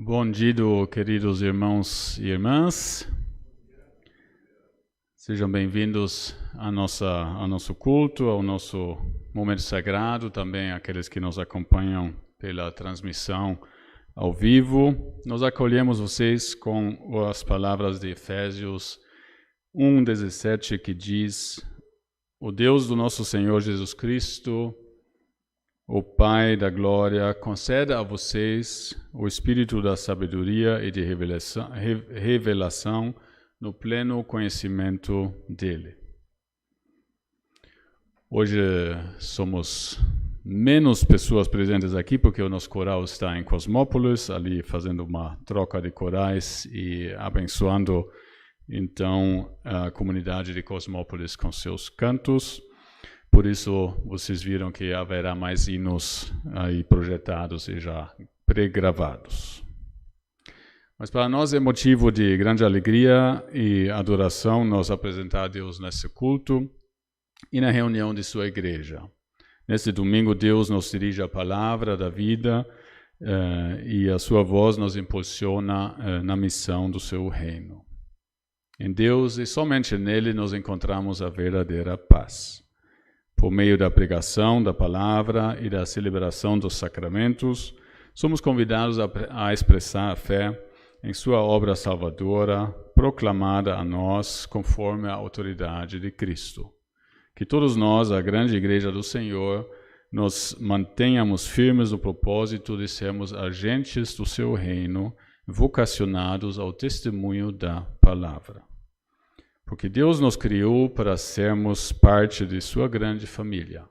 Bom dia, queridos irmãos e irmãs. Sejam bem-vindos ao nosso culto, ao nosso momento sagrado, também aqueles que nos acompanham pela transmissão ao vivo. Nós acolhemos vocês com as palavras de Efésios 1:17, que diz: O Deus do nosso Senhor Jesus Cristo, o Pai da glória, conceda a vocês o espírito da sabedoria e de revelação no pleno conhecimento dele. Hoje somos menos pessoas presentes aqui, porque o nosso coral está em Cosmópolis, ali fazendo uma troca de corais e abençoando, então, a comunidade de Cosmópolis com seus cantos. Por isso, vocês viram que haverá mais hinos aí projetados e já pré-gravados. Mas para nós é motivo de grande alegria e adoração nos apresentar a Deus nesse culto e na reunião de sua igreja. Nesse domingo, Deus nos dirige a palavra da vida e a sua voz nos impulsiona na missão do seu reino. Em Deus e somente nele nos encontramos a verdadeira paz. Por meio da pregação da palavra e da celebração dos sacramentos, somos convidados a expressar a fé em sua obra salvadora, proclamada a nós conforme a autoridade de Cristo. Que todos nós, a grande igreja do Senhor, nos mantenhamos firmes no propósito de sermos agentes do seu reino, vocacionados ao testemunho da palavra. Porque Deus nos criou para sermos parte de sua grande família.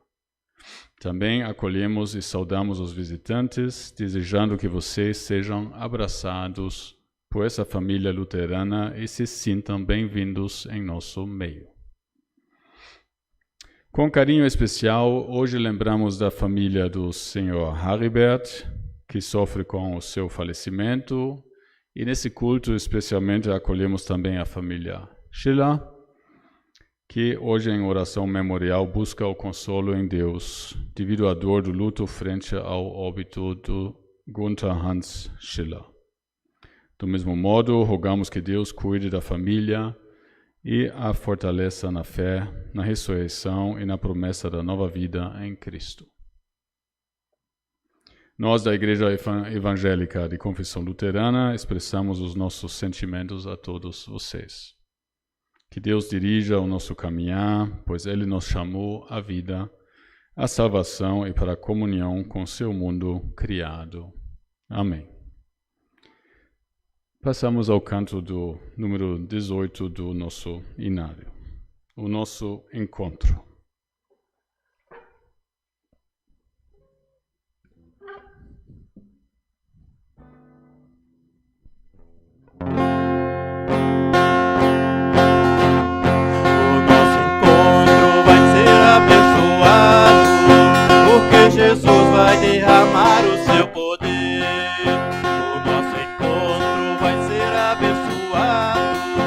Também acolhemos e saudamos os visitantes, desejando que vocês sejam abraçados por essa família luterana e se sintam bem-vindos em nosso meio. Com carinho especial, hoje lembramos da família do Sr. Haribert, que sofre com o seu falecimento, e nesse culto especialmente acolhemos também a família Schiller, que hoje em oração memorial busca o consolo em Deus, devido à dor do luto frente ao óbito do Gunther Hans Schiller. Do mesmo modo, rogamos que Deus cuide da família e a fortaleça na fé, na ressurreição e na promessa da nova vida em Cristo. Nós, da Igreja Evangélica de Confissão Luterana, expressamos os nossos sentimentos a todos vocês. Que Deus dirija o nosso caminhar, pois Ele nos chamou à vida, à salvação e para a comunhão com seu mundo criado. Amém. Passamos ao canto do número 18 do nosso inário, o nosso encontro. Jesus vai derramar o seu poder. O nosso encontro vai ser abençoado,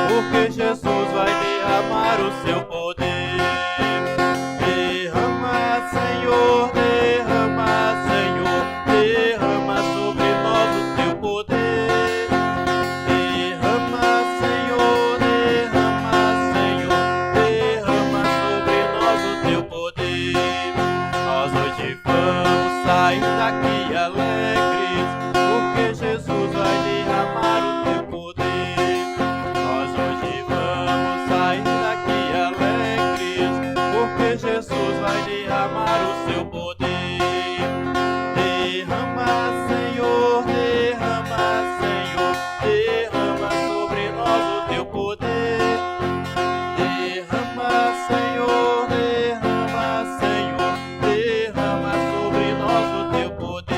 porque Jesus vai derramar o seu poder. Derrama, Senhor, derrama, Senhor, derrama sobre nós o teu poder. Derrama, Senhor, derrama, Senhor, derrama sobre nós o teu poder. Nós hoje vamos sair daqui alegres, porque Jesus vai derramar o teu poder. Nós hoje vamos sair daqui alegres, porque Jesus vai derramar o seu poder. Derrama, Senhor, derrama, Senhor, derrama sobre nós o teu poder. Derrama, Senhor, derrama, Senhor, derrama sobre nós o teu poder.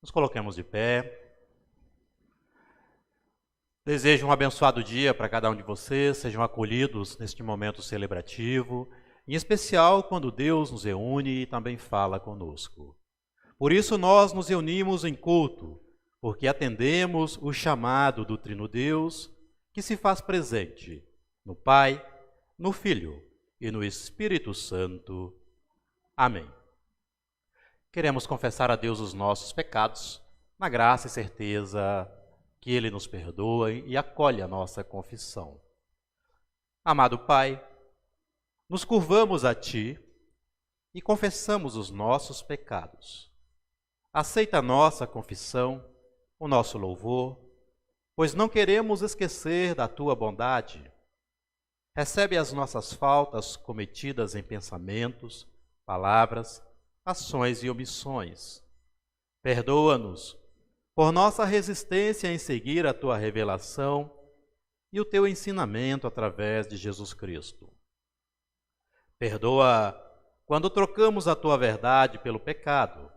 Nos coloquemos de pé. Desejo um abençoado dia para cada um de vocês, sejam acolhidos neste momento celebrativo, em especial quando Deus nos reúne e também fala conosco. Por isso nós nos reunimos em culto, porque atendemos o chamado do Trino Deus, que se faz presente no Pai, no Filho e no Espírito Santo. Amém. Queremos confessar a Deus os nossos pecados, na graça e certeza que Ele nos perdoa e acolhe a nossa confissão. Amado Pai, nos curvamos a Ti e confessamos os nossos pecados. Aceita a nossa confissão, o nosso louvor, pois não queremos esquecer da Tua bondade. Recebe as nossas faltas cometidas em pensamentos, palavras, ações e omissões. Perdoa-nos por nossa resistência em seguir a Tua revelação e o Teu ensinamento através de Jesus Cristo. Perdoa quando trocamos a Tua verdade pelo pecado.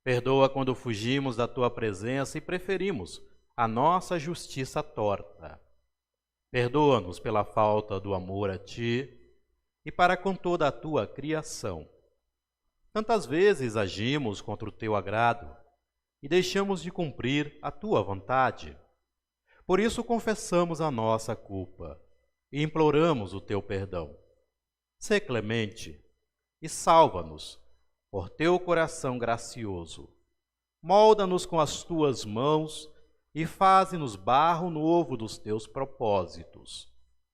Perdoa quando fugimos da Tua presença e preferimos a nossa justiça torta. Perdoa-nos pela falta do amor a Ti e para com toda a Tua criação. Tantas vezes agimos contra o Teu agrado e deixamos de cumprir a Tua vontade. Por isso confessamos a nossa culpa e imploramos o Teu perdão. Sê clemente e salva-nos por Teu coração gracioso. Molda-nos com as Tuas mãos e faze-nos barro novo dos Teus propósitos.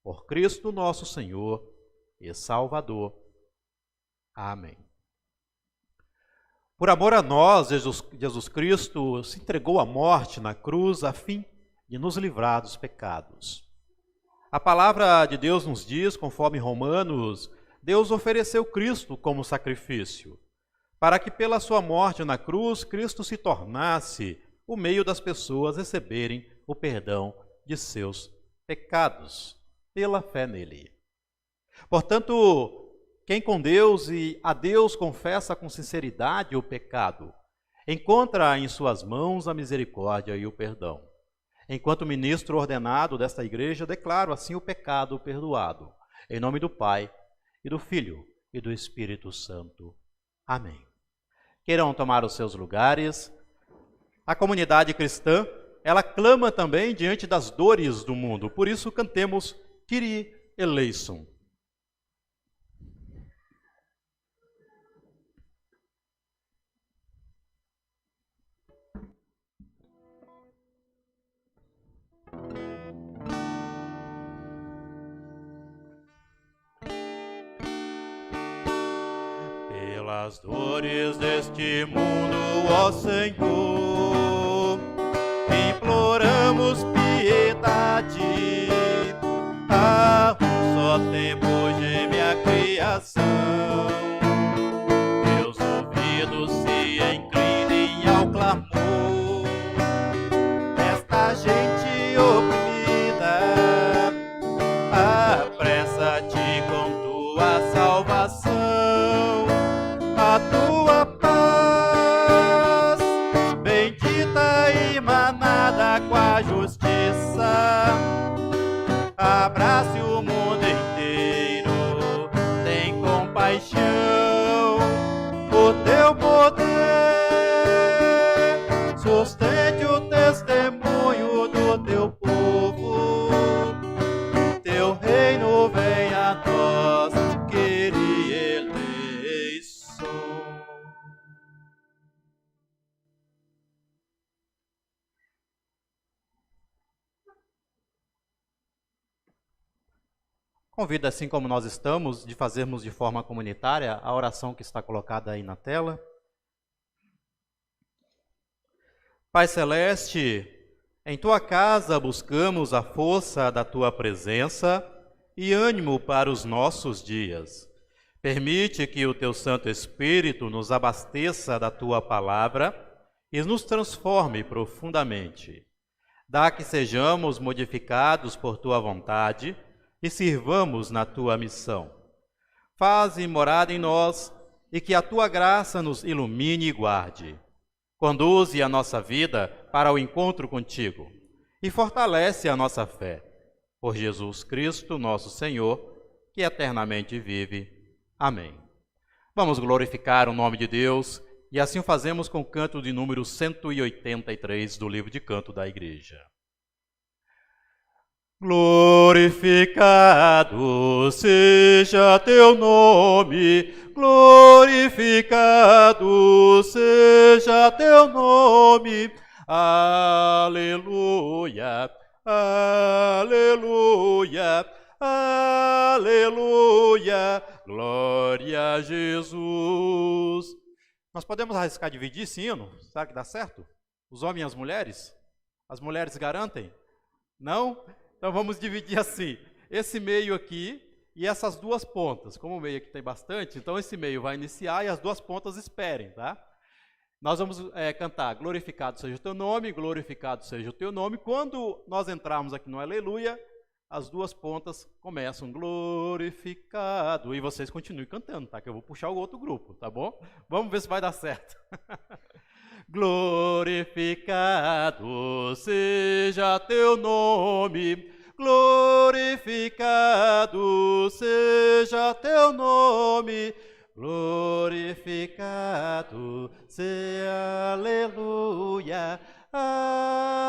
Por Cristo nosso Senhor e Salvador. Amém. Por amor a nós, Jesus Cristo se entregou à morte na cruz a fim de nos livrar dos pecados. A palavra de Deus nos diz, conforme Romanos, Deus ofereceu Cristo como sacrifício, para que pela sua morte na cruz, Cristo se tornasse o meio das pessoas receberem o perdão de seus pecados, pela fé nele. Portanto, quem com Deus e a Deus confessa com sinceridade o pecado, encontra em suas mãos a misericórdia e o perdão. Enquanto ministro ordenado desta igreja, declaro assim o pecado perdoado. Em nome do Pai, e do Filho, e do Espírito Santo. Amém. Queiram tomar os seus lugares. A comunidade cristã, ela clama também diante das dores do mundo. Por isso, cantemos Kyrie eleison. Pelas dores deste mundo, ó Senhor, imploramos piedade. A um só tempo geme a criação, teus ouvidos se inclinem ao clamor desta gente oprimida. Apressa-te com tua salvação, a tua paz, bendita e manada com a justiça, abrace o mundo inteiro, tem compaixão, o teu poder sustente o testemunho do teu povo, teu reino venha a nós, Kyrie eleison. Convido, assim como nós estamos, de fazermos de forma comunitária a oração que está colocada aí na tela. Pai Celeste, em Tua casa buscamos a força da Tua presença e ânimo para os nossos dias. Permite que o Teu Santo Espírito nos abasteça da Tua palavra e nos transforme profundamente. Dá que sejamos modificados por Tua vontade e sirvamos na Tua missão. Faze morada em nós e que a Tua graça nos ilumine e guarde. Conduze a nossa vida para o encontro contigo e fortalece a nossa fé. Por Jesus Cristo, nosso Senhor, que eternamente vive. Amém. Vamos glorificar o nome de Deus E assim o fazemos com o canto de número 183 do livro de canto da igreja. Glorificado seja teu nome, glorificado seja teu nome. Aleluia, aleluia, aleluia, glória a Jesus. Nós podemos arriscar dividir esse hino? Será que dá certo? Os homens e as mulheres? As mulheres garantem? Não? Então vamos dividir assim, esse meio aqui e essas duas pontas. Como o meio aqui tem bastante, então esse meio vai iniciar e as duas pontas esperem, tá? Nós vamos cantar, glorificado seja o teu nome, glorificado seja o teu nome. Quando nós entrarmos aqui no aleluia, as duas pontas começam, glorificado. E vocês continuem cantando, tá? Que eu vou puxar o outro grupo, tá bom? Vamos ver se vai dar certo. Glorificado seja teu nome, glorificado seja teu nome, glorificado seja, aleluia,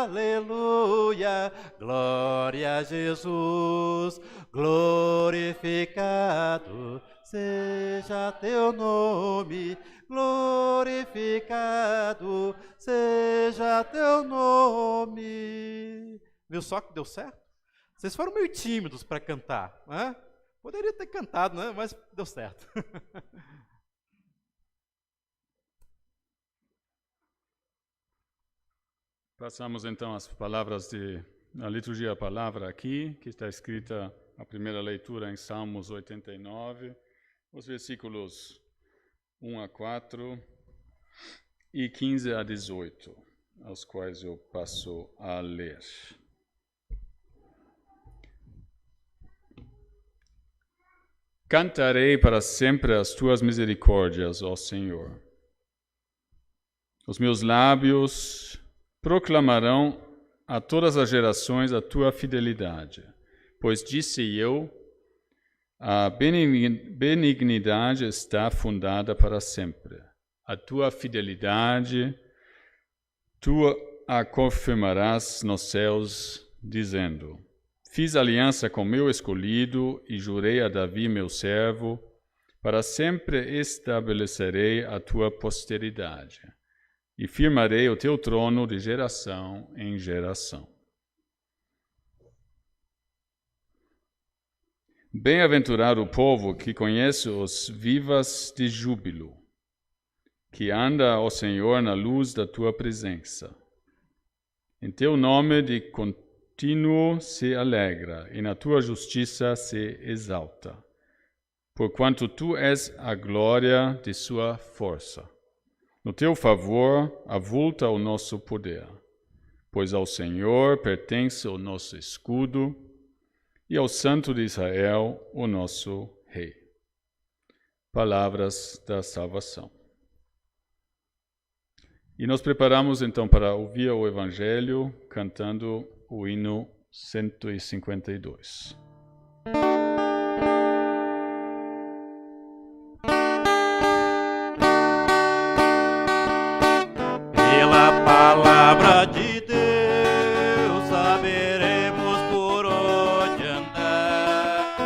aleluia, glória a Jesus, glorificado seja teu nome, glorificado seja teu nome. Viu só que deu certo? Vocês foram meio tímidos para cantar, né? Poderia ter cantado, né? Mas deu certo. Passamos então às palavras da liturgia, a palavra aqui, que está escrita a primeira leitura em Salmos 89, os versículos 1 a 4 e 15 a 18, aos quais eu passo a ler. Cantarei para sempre as tuas misericórdias, ó Senhor. Os meus lábios proclamarão a todas as gerações a tua fidelidade, pois disse eu, a benignidade está fundada para sempre. A tua fidelidade, tu a confirmarás nos céus, dizendo, fiz aliança com meu escolhido e jurei a Davi, meu servo, para sempre estabelecerei a tua posteridade e firmarei o teu trono de geração em geração. Bem-aventurado o povo que conhece os vivas de júbilo, que anda, ó Senhor, na luz da tua presença. Em teu nome de contínuo se alegra, e na tua justiça se exalta, porquanto tu és a glória de sua força. No teu favor avulta o nosso poder, pois ao Senhor pertence o nosso escudo, e ao Santo de Israel, o nosso Rei. Palavras da salvação. E nos preparamos então para ouvir o Evangelho cantando o hino 152. Pela palavra de Deus saberemos por onde andar.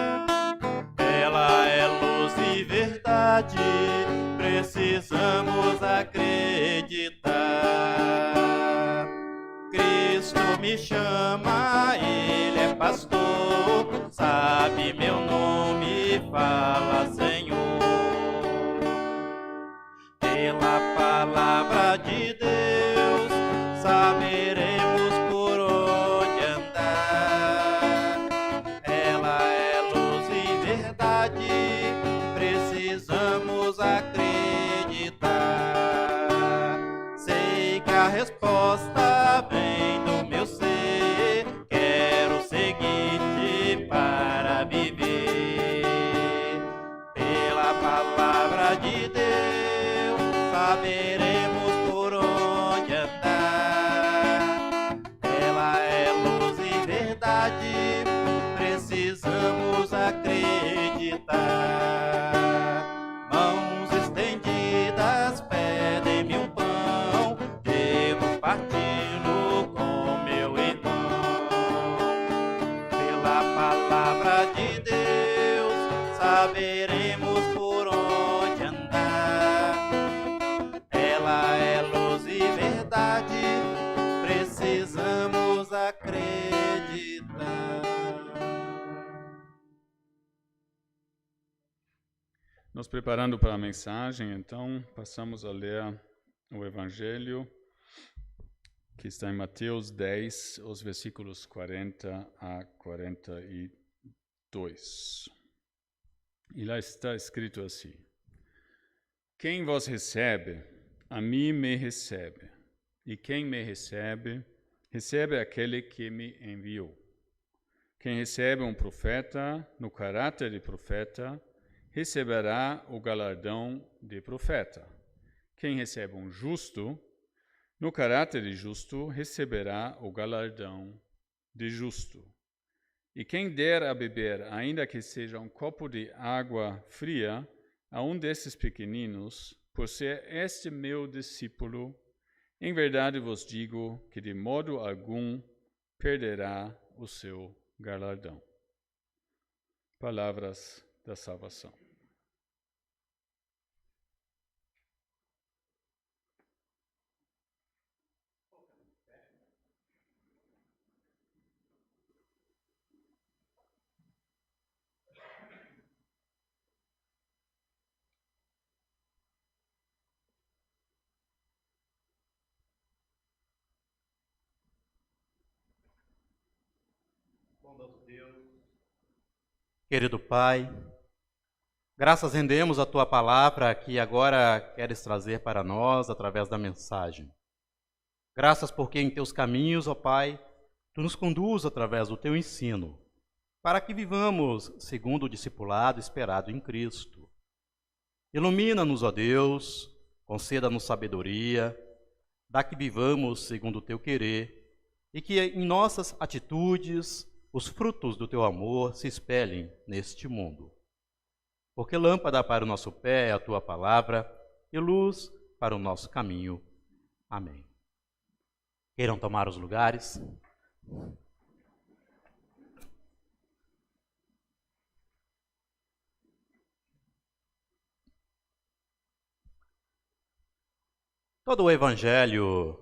Ela é luz e verdade, precisamos acreditar. Cristo me chama, Ele é pastor, sabe meu nome, fala Senhor. Pela palavra de Deus saberemos por onde andar. Ela é luz e verdade, precisamos acreditar. Sei que a resposta vem do meu ser, quero seguir-te para viver. acreditar. Nos preparando para a mensagem, então, passamos a ler o Evangelho, que está em Mateus 10, os versículos 40 a 42. E lá está escrito assim: Quem vos recebe, a mim me recebe, e quem me recebe, recebe aquele que me enviou. Quem recebe um profeta no caráter de profeta, receberá o galardão de profeta. Quem recebe um justo, no caráter de justo, receberá o galardão de justo. E quem der a beber, ainda que seja um copo de água fria, a um desses pequeninos, por ser este meu discípulo, em verdade vos digo que de modo algum perderá o seu galardão. Palavras da salvação. Bondoso Deus, querido Pai, graças rendemos a Tua palavra que agora queres trazer para nós através da mensagem. Graças porque em Teus caminhos, ó Pai, Tu nos conduz através do Teu ensino, para que vivamos segundo o discipulado esperado em Cristo. Ilumina-nos, ó Deus, conceda-nos sabedoria, dá que vivamos segundo o Teu querer, e que em nossas atitudes os frutos do Teu amor se espelhem neste mundo. Porque lâmpada para o nosso pé é a Tua palavra e luz para o nosso caminho. Amém. Queiram tomar os lugares. Todo o Evangelho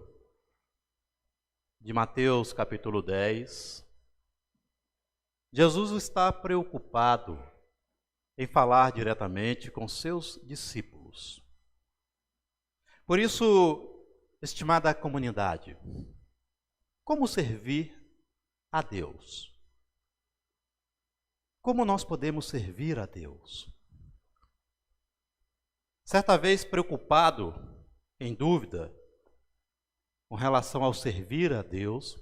de Mateus, capítulo 10, Jesus está preocupado em falar diretamente com seus discípulos. Por isso, estimada comunidade, como servir a Deus? Como nós podemos servir a Deus? Certa vez, preocupado, em dúvida, com relação ao servir a Deus,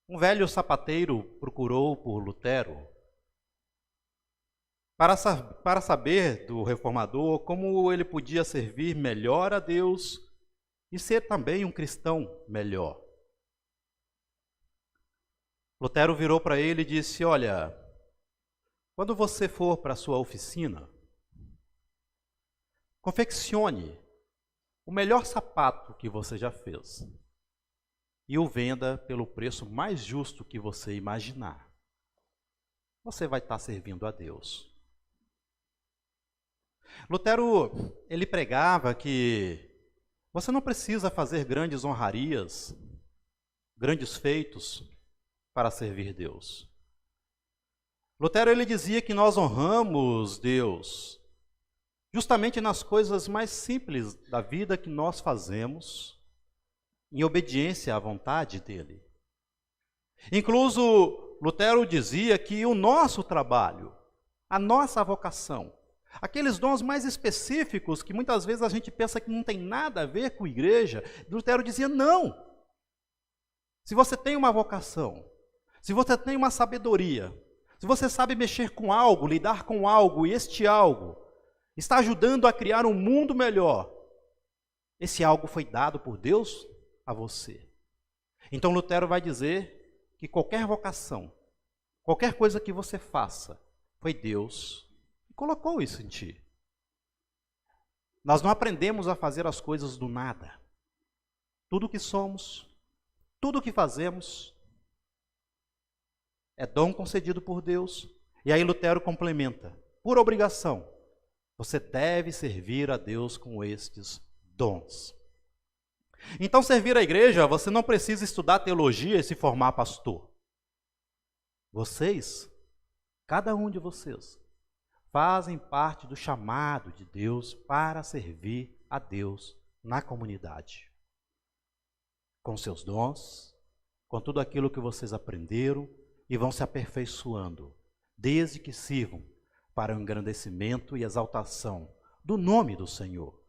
um velho sapateiro procurou por Lutero para saber do reformador como ele podia servir melhor a Deus e ser também um cristão melhor. Lutero virou para ele e disse: olha, quando você for para a sua oficina, confeccione o melhor sapato que você já fez e o venda pelo preço mais justo que você imaginar. Você vai estar servindo a Deus. Lutero, ele pregava que você não precisa fazer grandes honrarias, grandes feitos para servir Deus. Lutero, ele dizia que nós honramos Deus justamente nas coisas mais simples da vida que nós fazemos, em obediência à vontade dele. Incluso, Lutero dizia que o nosso trabalho, a nossa vocação, aqueles dons mais específicos que muitas vezes a gente pensa que não tem nada a ver com igreja, Lutero dizia não. Se você tem uma vocação, se você tem uma sabedoria, se você sabe mexer com algo, lidar com algo, e este algo está ajudando a criar um mundo melhor, esse algo foi dado por Deus a você. Então Lutero vai dizer que qualquer vocação, qualquer coisa que você faça, foi Deus que colocou isso em ti. Nós não aprendemos a fazer as coisas do nada. Tudo que somos, tudo que fazemos, é dom concedido por Deus. E aí Lutero complementa: por obrigação, você deve servir a Deus com estes dons. Então, servir a igreja, você não precisa estudar teologia e se formar pastor. Vocês, cada um de vocês, fazem parte do chamado de Deus para servir a Deus na comunidade. Com seus dons, com tudo aquilo que vocês aprenderam e vão se aperfeiçoando, desde que sirvam para o engrandecimento e exaltação do nome do Senhor.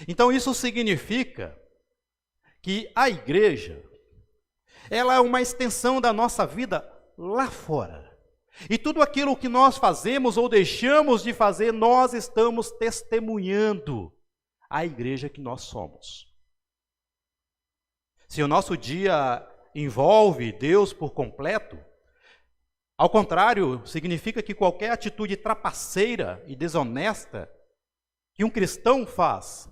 Então isso significa que a igreja, ela é uma extensão da nossa vida lá fora. E tudo aquilo que nós fazemos ou deixamos de fazer, nós estamos testemunhando a igreja que nós somos. Se o nosso dia envolve Deus por completo, ao contrário, significa que qualquer atitude trapaceira e desonesta que um cristão faz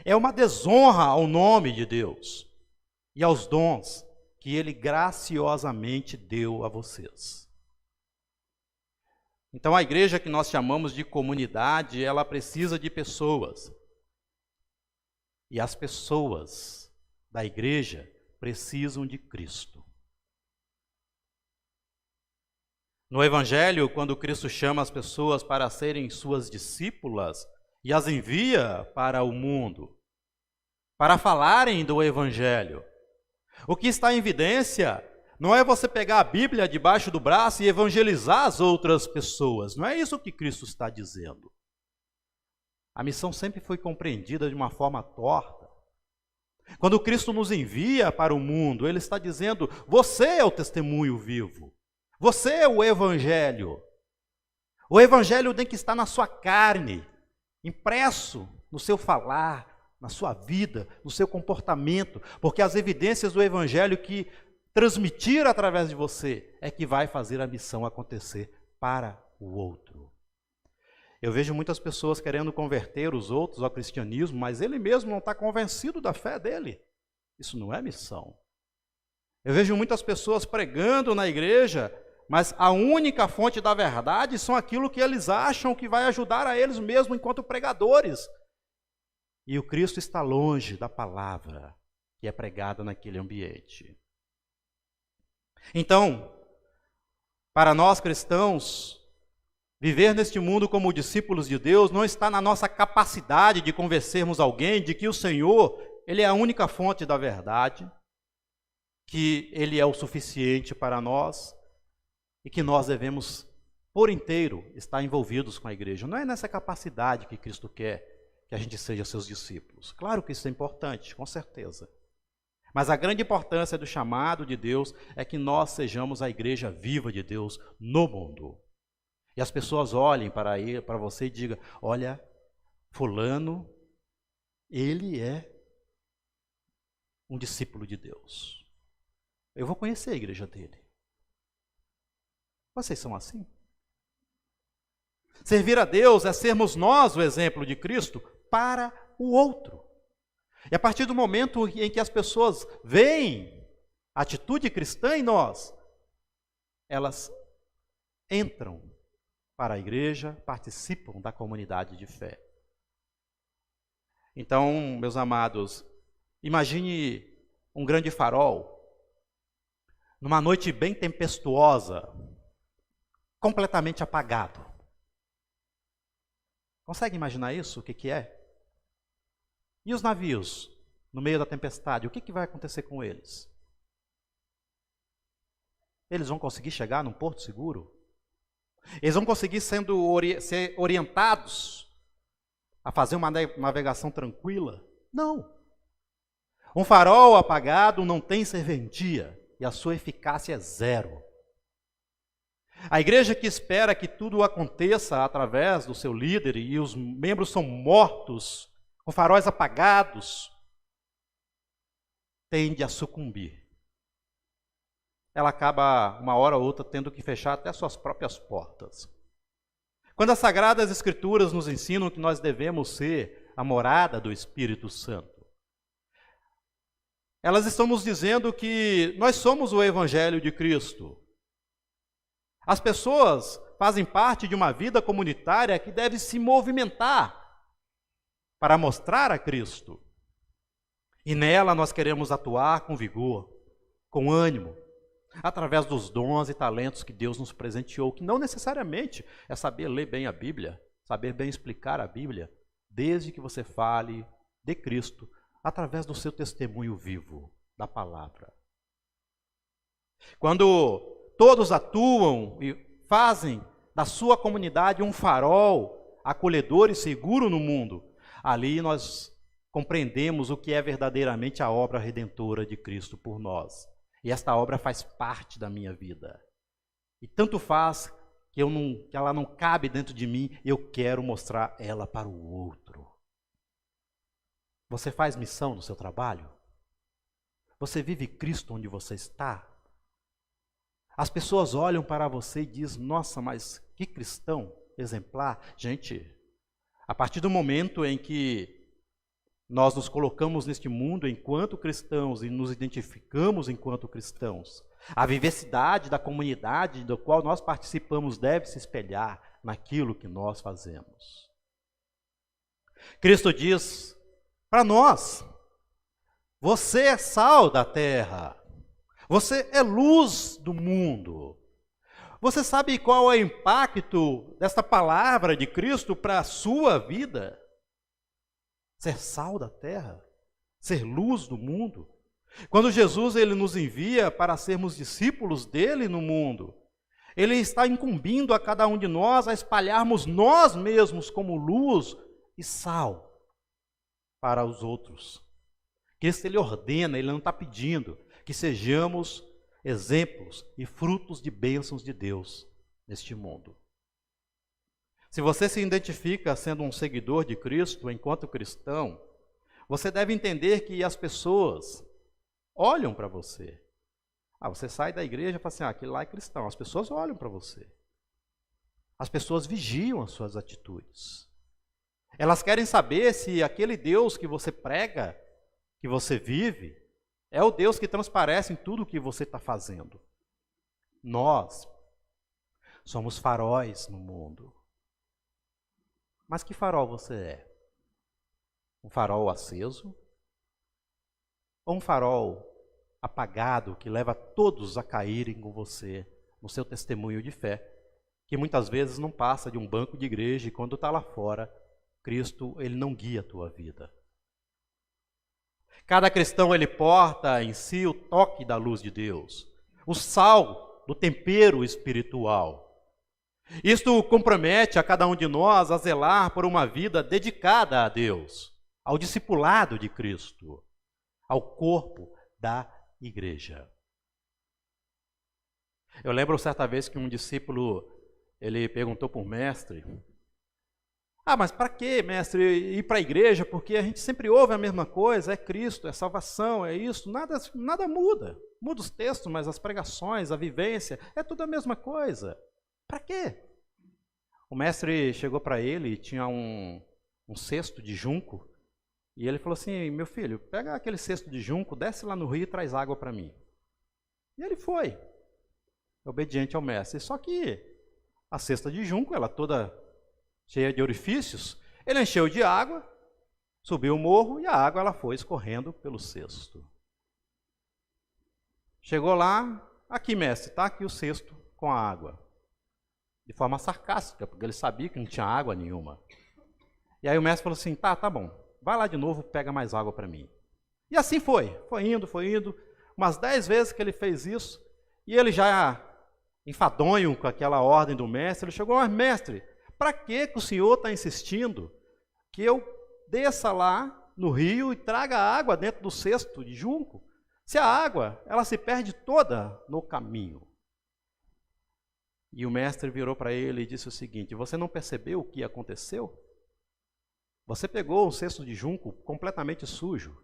é uma desonra ao nome de Deus e aos dons que Ele graciosamente deu a vocês. Então a igreja que nós chamamos de comunidade, ela precisa de pessoas. E as pessoas da igreja precisam de Cristo. No Evangelho, quando Cristo chama as pessoas para serem suas discípulas e as envia para o mundo, para falarem do Evangelho, o que está em evidência não é você pegar a Bíblia debaixo do braço e evangelizar as outras pessoas. Não é isso que Cristo está dizendo. A missão sempre foi compreendida de uma forma torta. Quando Cristo nos envia para o mundo, Ele está dizendo, você é o testemunho vivo. Você é o Evangelho. O Evangelho tem que estar na sua carne, impresso no seu falar, na sua vida, no seu comportamento, porque as evidências do Evangelho que transmitir através de você é que vai fazer a missão acontecer para o outro. Eu vejo muitas pessoas querendo converter os outros ao cristianismo, mas ele mesmo não está convencido da fé dele. Isso não é missão. Eu vejo muitas pessoas pregando na igreja, mas a única fonte da verdade são aquilo que eles acham que vai ajudar a eles mesmos enquanto pregadores. E o Cristo está longe da palavra que é pregada naquele ambiente. Então, para nós cristãos, viver neste mundo como discípulos de Deus não está na nossa capacidade de convencermos alguém de que o Senhor, Ele é a única fonte da verdade, que Ele é o suficiente para nós e que nós devemos, por inteiro, estar envolvidos com a igreja. Não é nessa capacidade que Cristo quer que a gente seja seus discípulos. Claro que isso é importante, com certeza. Mas a grande importância do chamado de Deus é que nós sejamos a igreja viva de Deus no mundo. E as pessoas olhem para você e digam, olha, fulano, ele é um discípulo de Deus. Eu vou conhecer a igreja dele. Vocês são assim? Servir a Deus é sermos nós o exemplo de Cristo para o outro. E a partir do momento em que as pessoas veem a atitude cristã em nós, elas entram para a igreja, participam da comunidade de fé. Então, meus amados, imagine um grande farol, numa noite bem tempestuosa, completamente apagado. Consegue imaginar isso? O que é? E os navios, no meio da tempestade, o que vai acontecer com eles? Eles vão conseguir chegar num porto seguro? Eles vão conseguir ser orientados a fazer uma navegação tranquila? Não. Um farol apagado não tem serventia e a sua eficácia é zero. A igreja que espera que tudo aconteça através do seu líder e os membros são mortos, com faróis apagados, tende a sucumbir. Ela acaba, uma hora ou outra, tendo que fechar até suas próprias portas. Quando as Sagradas Escrituras nos ensinam que nós devemos ser a morada do Espírito Santo, elas estão nos dizendo que nós somos o Evangelho de Cristo. As pessoas fazem parte de uma vida comunitária que deve se movimentar para mostrar a Cristo. E nela nós queremos atuar com vigor, com ânimo, através dos dons e talentos que Deus nos presenteou, que não necessariamente é saber ler bem a Bíblia, saber bem explicar a Bíblia, desde que você fale de Cristo, através do seu testemunho vivo, da palavra. Quando todos atuam e fazem da sua comunidade um farol acolhedor e seguro no mundo, ali nós compreendemos o que é verdadeiramente a obra redentora de Cristo por nós. E esta obra faz parte da minha vida. E tanto faz que ela não cabe dentro de mim, eu quero mostrar ela para o outro. Você faz missão no seu trabalho? Você vive Cristo onde você está? As pessoas olham para você e dizem, nossa, mas que cristão exemplar. Gente, a partir do momento em que nós nos colocamos neste mundo enquanto cristãos e nos identificamos enquanto cristãos, a vivacidade da comunidade da qual nós participamos deve se espelhar naquilo que nós fazemos. Cristo diz para nós, você é sal da terra, você é luz do mundo. Você sabe qual é o impacto desta palavra de Cristo para a sua vida? Ser sal da terra, ser luz do mundo. Quando Jesus ele nos envia para sermos discípulos dele no mundo, ele está incumbindo a cada um de nós a espalharmos nós mesmos como luz e sal para os outros. Cristo ele ordena, ele não está pedindo que sejamos exemplos e frutos de bênçãos de Deus neste mundo. Se você se identifica sendo um seguidor de Cristo enquanto cristão, você deve entender que as pessoas olham para você. Você sai da igreja e fala assim, aquele lá é cristão. As pessoas olham para você. As pessoas vigiam as suas atitudes. Elas querem saber se aquele Deus que você prega, que você vive, é o Deus que transparece em tudo o que você está fazendo. Nós somos faróis no mundo. Mas que farol você é? Um farol aceso? Ou um farol apagado que leva todos a caírem com você no seu testemunho de fé, que muitas vezes não passa de um banco de igreja e quando está lá fora, Cristo ele não guia a tua vida. Cada cristão ele porta em si o toque da luz de Deus, o sal do tempero espiritual. Isto compromete a cada um de nós a zelar por uma vida dedicada a Deus, ao discipulado de Cristo, ao corpo da igreja. Eu lembro certa vez que um discípulo, ele perguntou para o mestre, mas para que, mestre, ir para a igreja? Porque a gente sempre ouve a mesma coisa, é Cristo, é salvação, é isso, nada muda. Muda os textos, mas as pregações, a vivência, é tudo a mesma coisa. Para quê? O mestre chegou para ele e tinha um cesto de junco, e ele falou assim, meu filho, pega aquele cesto de junco, desce lá no rio e traz água para mim. E ele foi, obediente ao mestre. Só que a cesta de junco, ela toda cheia de orifícios, ele encheu de água, subiu o morro e a água ela foi escorrendo pelo cesto. Chegou lá, aqui mestre, está aqui o cesto com a água. De forma sarcástica, porque ele sabia que não tinha água nenhuma. E aí o mestre falou assim, tá bom, vai lá de novo, pega mais água para mim. E assim foi indo, umas 10 vezes que ele fez isso, e ele já enfadonho com aquela ordem do mestre, ele chegou, mas mestre, para que o senhor está insistindo que eu desça lá no rio e traga água dentro do cesto de junco? Se a água, ela se perde toda no caminho. E o mestre virou para ele e disse o seguinte, você não percebeu o que aconteceu? Você pegou um cesto de junco completamente sujo.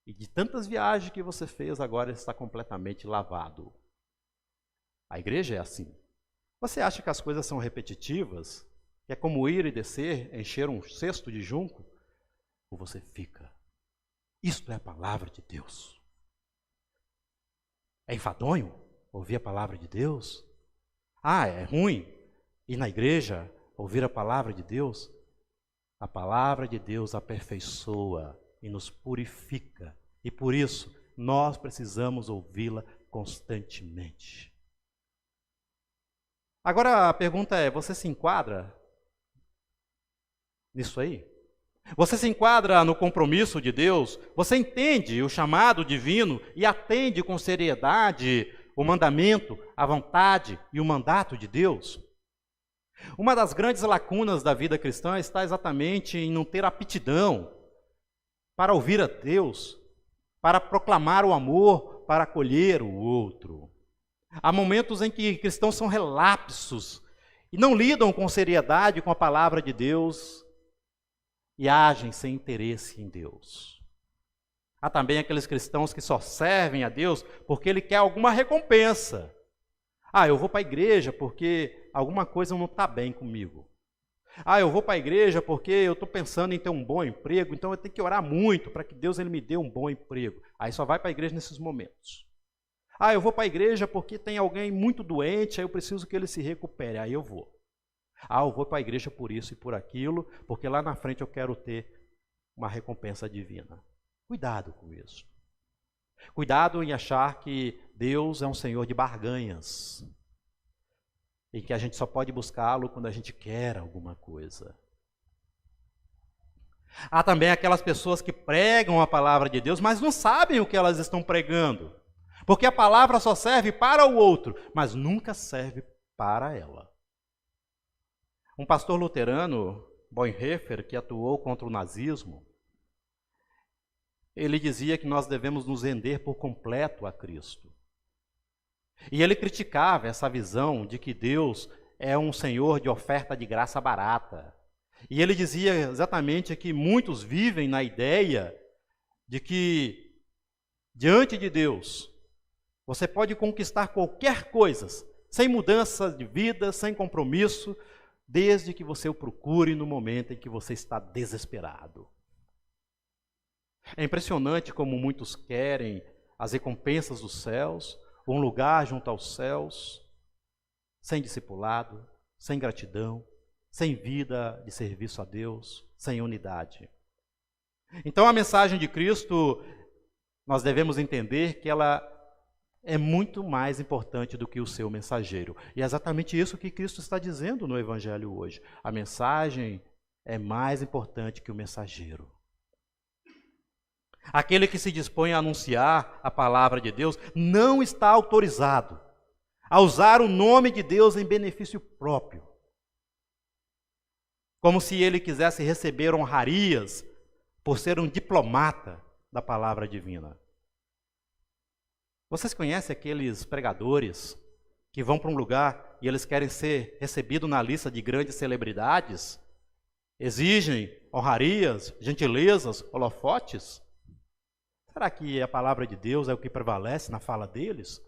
E de tantas viagens que você fez, agora ele está completamente lavado. A igreja é assim. Você acha que as coisas são repetitivas? Que é como ir e descer, encher um cesto de junco? Ou você fica? Isto é a palavra de Deus. É enfadonho ouvir a palavra de Deus? É ruim ir na igreja ouvir a palavra de Deus? A palavra de Deus aperfeiçoa e nos purifica. E por isso, nós precisamos ouvi-la constantemente. Agora a pergunta é, você se enquadra nisso aí? Você se enquadra no compromisso de Deus? Você entende o chamado divino e atende com seriedade o mandamento, a vontade e o mandato de Deus? Uma das grandes lacunas da vida cristã está exatamente em não ter aptidão para ouvir a Deus, para proclamar o amor, para acolher o outro. Há momentos em que cristãos são relapsos e não lidam com seriedade com a palavra de Deus e agem sem interesse em Deus. Há também aqueles cristãos que só servem a Deus porque ele quer alguma recompensa. Eu vou para a igreja porque alguma coisa não está bem comigo. Eu vou para a igreja porque eu estou pensando em ter um bom emprego, então eu tenho que orar muito para que Deus ele me dê um bom emprego. Aí só vai para a igreja nesses momentos. Eu vou para a igreja porque tem alguém muito doente, aí eu preciso que ele se recupere, aí eu vou. Eu vou para a igreja por isso e por aquilo, porque lá na frente eu quero ter uma recompensa divina. Cuidado com isso. Cuidado em achar que Deus é um Senhor de barganhas e que a gente só pode buscá-lo quando a gente quer alguma coisa. Há também aquelas pessoas que pregam a palavra de Deus, mas não sabem o que elas estão pregando, porque a palavra só serve para o outro, mas nunca serve para ela. Um pastor luterano, Bonhoeffer, que atuou contra o nazismo, ele dizia que nós devemos nos render por completo a Cristo. E ele criticava essa visão de que Deus é um Senhor de oferta de graça barata. E ele dizia exatamente que muitos vivem na ideia de que, diante de Deus, você pode conquistar qualquer coisa, sem mudança de vida, sem compromisso, desde que você o procure no momento em que você está desesperado. É impressionante como muitos querem as recompensas dos céus, um lugar junto aos céus, sem discipulado, sem gratidão, sem vida de serviço a Deus, sem unidade. Então a mensagem de Cristo, nós devemos entender que ela é muito mais importante do que o seu mensageiro. E é exatamente isso que Cristo está dizendo no Evangelho hoje. A mensagem é mais importante que o mensageiro. Aquele que se dispõe a anunciar a palavra de Deus não está autorizado a usar o nome de Deus em benefício próprio, como se ele quisesse receber honrarias por ser um diplomata da palavra divina. Vocês conhecem aqueles pregadores que vão para um lugar e eles querem ser recebidos na lista de grandes celebridades? Exigem honrarias, gentilezas, holofotes? Será que a palavra de Deus é o que prevalece na fala deles?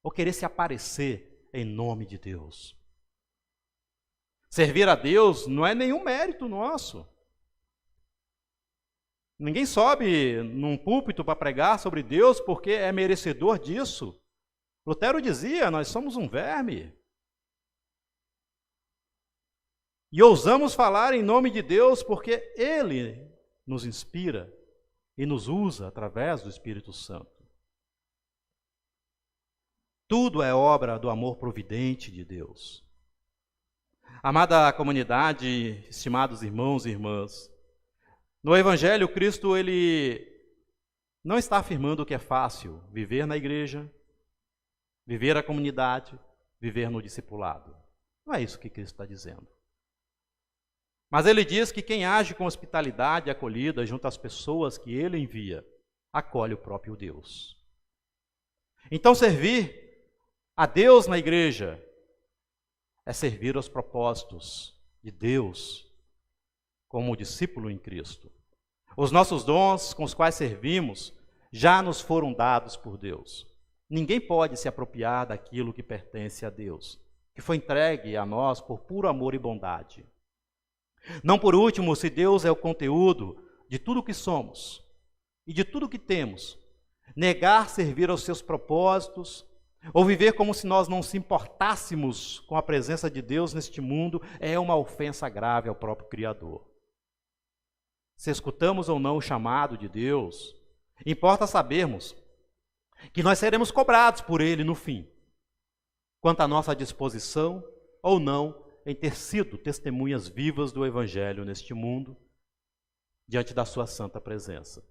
Ou querer se aparecer em nome de Deus? Servir a Deus não é nenhum mérito nosso. Ninguém sobe num púlpito para pregar sobre Deus porque é merecedor disso. Lutero dizia, nós somos um verme. E ousamos falar em nome de Deus porque Ele nos inspira e nos usa através do Espírito Santo. Tudo é obra do amor providente de Deus. Amada comunidade, estimados irmãos e irmãs, no Evangelho, Cristo ele não está afirmando que é fácil viver na igreja, viver a comunidade, viver no discipulado. Não é isso que Cristo está dizendo. Mas ele diz que quem age com hospitalidade e acolhida junto às pessoas que ele envia, acolhe o próprio Deus. Então, servir a Deus na igreja é servir aos propósitos de Deus como discípulo em Cristo. Os nossos dons com os quais servimos já nos foram dados por Deus. Ninguém pode se apropriar daquilo que pertence a Deus, que foi entregue a nós por puro amor e bondade. Não por último, se Deus é o conteúdo de tudo que somos e de tudo que temos, negar servir aos seus propósitos ou viver como se nós não se importássemos com a presença de Deus neste mundo é uma ofensa grave ao próprio Criador. se escutamos ou não o chamado de Deus, importa sabermos que nós seremos cobrados por Ele no fim, quanto à nossa disposição ou não em ter sido testemunhas vivas do Evangelho neste mundo, diante da sua santa presença.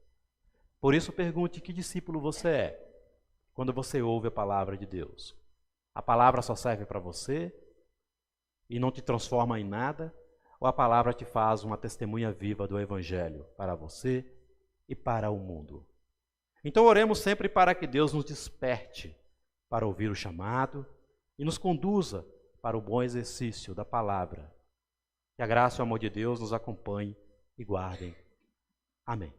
Por isso pergunte que discípulo você é, quando você ouve a palavra de Deus. A palavra só serve para você e não te transforma em nada, ou a palavra te faz uma testemunha viva do Evangelho para você e para o mundo? Então oremos sempre para que Deus nos desperte para ouvir o chamado e nos conduza para o bom exercício da palavra. Que a graça e o amor de Deus nos acompanhem e guardem. Amém.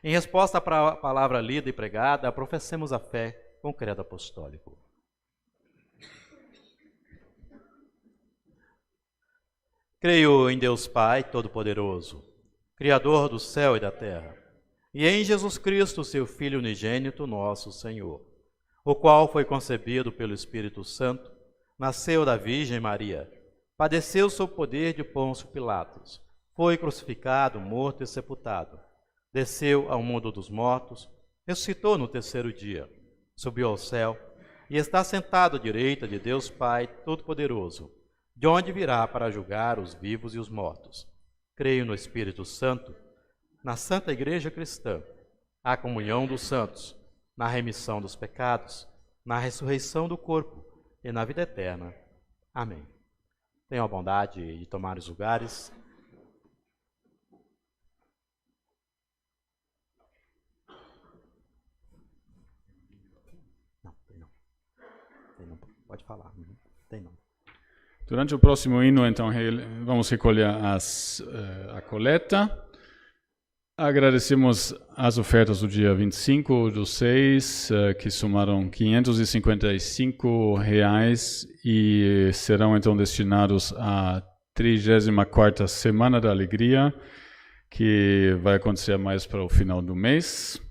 Em resposta à palavra lida e pregada, professemos a fé com o credo apostólico. Creio em Deus Pai Todo-Poderoso, Criador do céu e da terra, e em Jesus Cristo, seu Filho unigênito, nosso Senhor, o qual foi concebido pelo Espírito Santo, nasceu da Virgem Maria, padeceu sob o poder de Pôncio Pilatos, foi crucificado, morto e sepultado, desceu ao mundo dos mortos, ressuscitou no terceiro dia, subiu ao céu e está sentado à direita de Deus Pai Todo-Poderoso, de onde virá para julgar os vivos e os mortos. Creio no Espírito Santo, na Santa Igreja Cristã, a comunhão dos santos, na remissão dos pecados, na ressurreição do corpo e na vida eterna. Amém. Tenham a bondade de tomar os lugares. Tem não. Pode falar. Tem não. Durante o próximo hino, então, vamos recolher a coleta. Agradecemos as ofertas do dia 25/6, que somaram R$ 555 e serão então destinados à 34ª Semana da Alegria, que vai acontecer mais para o final do mês.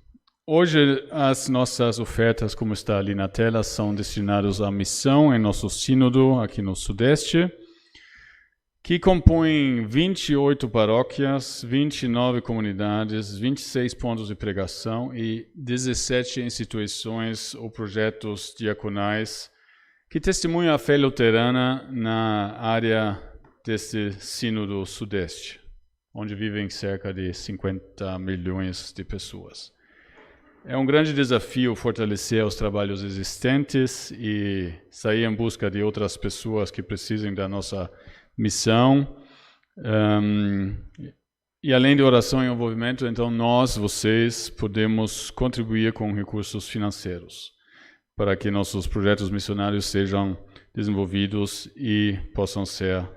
Hoje, as nossas ofertas, como está ali na tela, são destinadas à missão em nosso sínodo aqui no Sudeste, que compõem 28 paróquias, 29 comunidades, 26 pontos de pregação e 17 instituições ou projetos diaconais que testemunham a fé luterana na área deste sínodo Sudeste, onde vivem cerca de 50 milhões de pessoas. É um grande desafio fortalecer os trabalhos existentes e sair em busca de outras pessoas que precisem da nossa missão. E além de oração e envolvimento, então vocês, podemos contribuir com recursos financeiros para que nossos projetos missionários sejam desenvolvidos e possam ser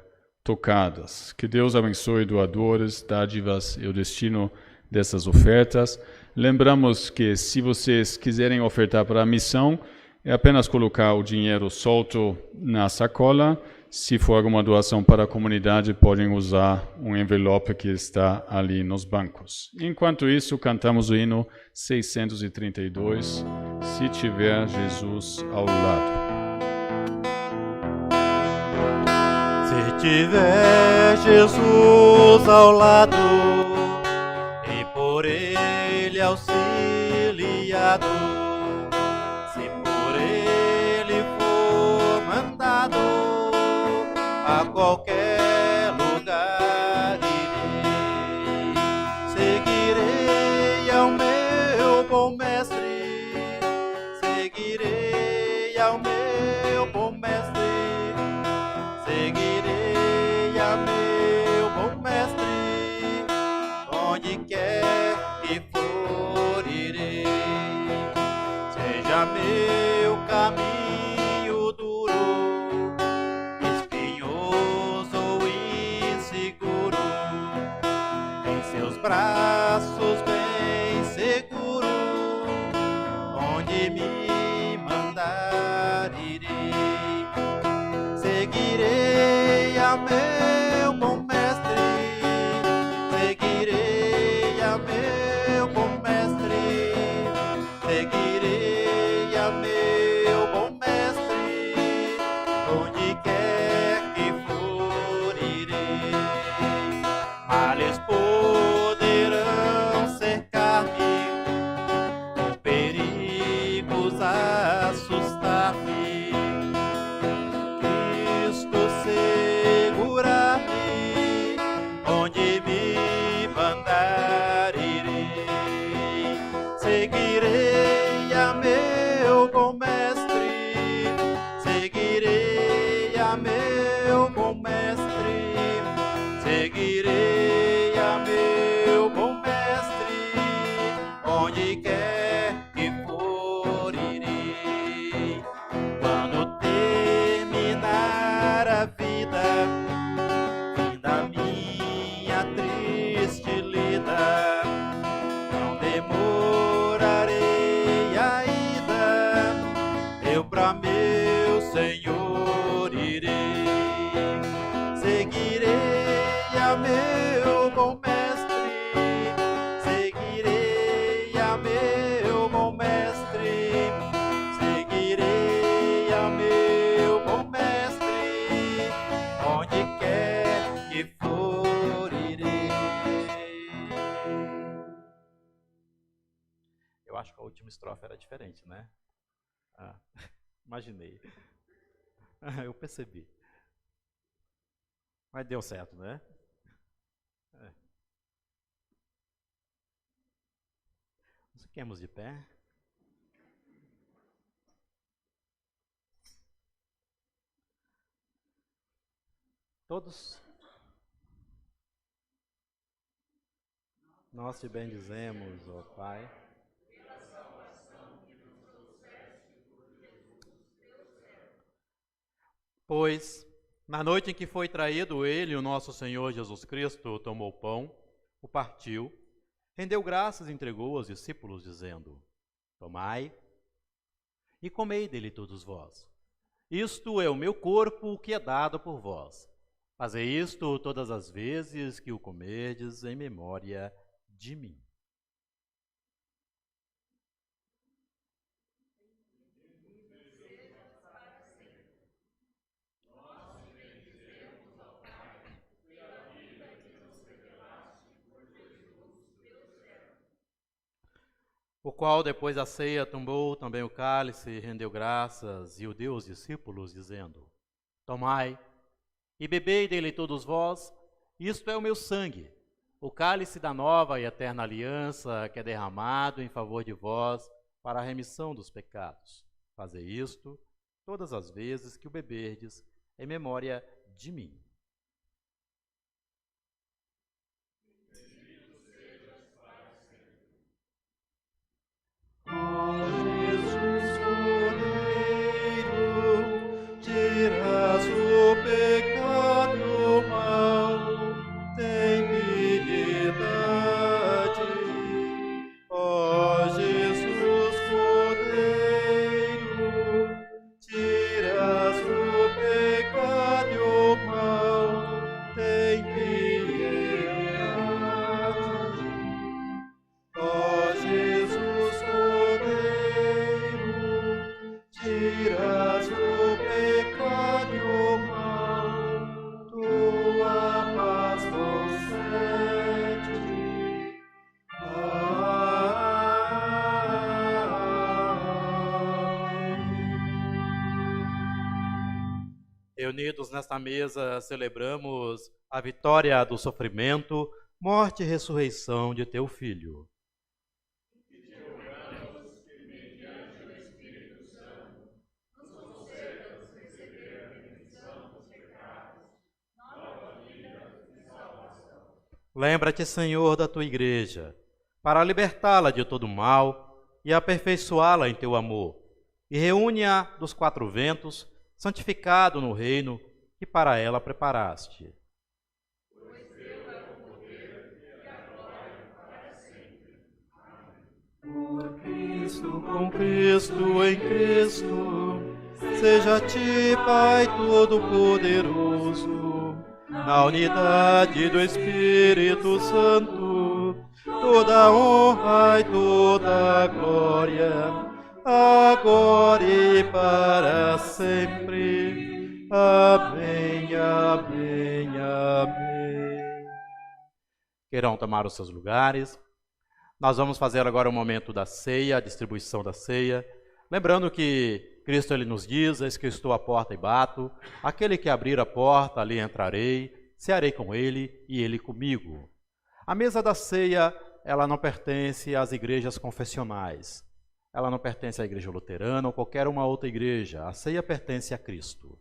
tocados. Que Deus abençoe doadores, dádivas e o destino dessas ofertas. Lembramos que se vocês quiserem ofertar para a missão, é apenas colocar o dinheiro solto na sacola. Se for alguma doação para a comunidade, podem usar um envelope que está ali nos bancos. Enquanto isso, cantamos o hino 632, Se Tiver Jesus ao Lado. Se tiver Jesus ao lado e por Ele auxiliado, se por Ele for mandado, a qualquer lugar irei, seguirei ao meu bom mestre, seguirei ao meu bom mestre, seguirei ao meu bom mestre, onde quer que for irei, seja meu caminho duro, braços bem seguro, onde me mandar irei, seguirei a meu bom mestre, seguirei a meu bom mestre, seguirei a meu bom mestre, onde quer que for irei, males a meu bom mestre, seguirei a meu bom mestre, seguirei a meu bom mestre, onde quer que for irei. Quando terminar a vida, fim da minha triste lida, não demorarei a ida, eu pra meu Senhor irei. Seguirei a meu bom mestre, seguirei a meu bom mestre, seguirei a meu bom mestre, onde quer que for irei. Eu acho que a última estrofe era diferente, né? Imaginei. Eu percebi. Mas deu certo, né? Nós fiquemos de pé. Todos. Nós te bendizemos, ó Pai. Pois, na noite em que foi traído ele, o nosso Senhor Jesus Cristo, tomou o pão, o partiu, rendeu graças e entregou aos discípulos, dizendo: Tomai e comei dele todos vós. Isto é o meu corpo que é dado por vós. Fazei isto todas as vezes que o comerdes em memória de mim. O qual, depois da ceia, tomou também o cálice, rendeu graças e o deu aos discípulos, dizendo: Tomai e bebei dele todos vós, isto é o meu sangue, o cálice da nova e eterna aliança, que é derramado em favor de vós para a remissão dos pecados. Fazei isto todas as vezes que o beberdes, em memória de mim. Tiras o pecado mal, tem piedade. Ó Jesus Cordeiro, tiras o pecado mal, tem piedade. Ó Jesus Cordeiro, tiras o pecado mal, tua paz concede. Reunidos nesta mesa, celebramos a vitória do sofrimento, morte e ressurreição de teu Filho. Lembra-te, Senhor, da tua igreja, para libertá-la de todo mal e aperfeiçoá-la em teu amor, e reúne-a dos quatro ventos, santificado no reino que para ela preparaste. Pois teu é o poder e a glória para sempre. Amém. Por Cristo, com Cristo, em Cristo, seja a ti, Pai Todo-Poderoso, na unidade do Espírito Santo, toda a honra e toda a glória, agora e para sempre. Amém, amém, amém. Queiram tomar os seus lugares. Nós vamos fazer agora o momento da ceia, a distribuição da ceia. Lembrando que Cristo ele nos diz: eis que estou à porta e bato, aquele que abrir a porta, ali entrarei, cearei com ele e ele comigo. A mesa da ceia, ela não pertence às igrejas confessionais. ela não pertence à igreja luterana ou qualquer uma outra igreja. A ceia pertence a Cristo.